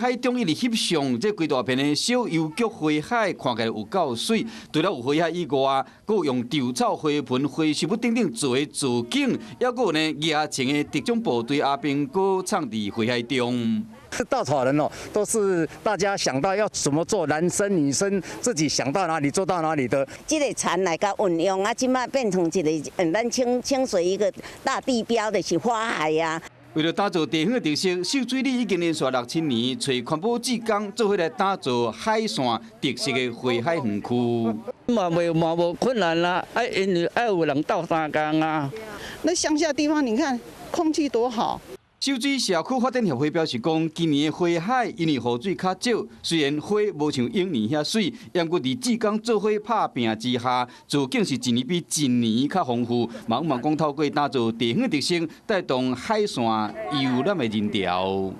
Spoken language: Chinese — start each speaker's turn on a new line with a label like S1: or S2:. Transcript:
S1: 海中一直翕相，这规大片的小邮局花海看起来有够水。除了有花海以外，佫有用稻草、花盆、花树木等等做的造景，还佫有呢野情的特种部队阿兵佫藏伫花海中。
S2: 稻草人哦，都是大家想到要怎么做，男生女生自己想到哪里做到哪里的。
S3: 这个船来甲运用啊，即马变成一个咱清水一个大地标的是花海呀。
S1: 为了打造地方的特色，秀水里已经连续6、7年，找环保志工做伙来打造海线特色的花海园区。
S4: 嘛无困难啦，因为有人斗3工啊。
S5: 那乡下地方，你看空气多好。
S1: 秀水社区发展协会表示讲，今年的花海因为雨水较少，虽然花无像永年遐水，但佫伫志工做伙拍拼之下，造景是一年比一年较丰富。望讲透过打造地方的特色，带动海线游览的人潮。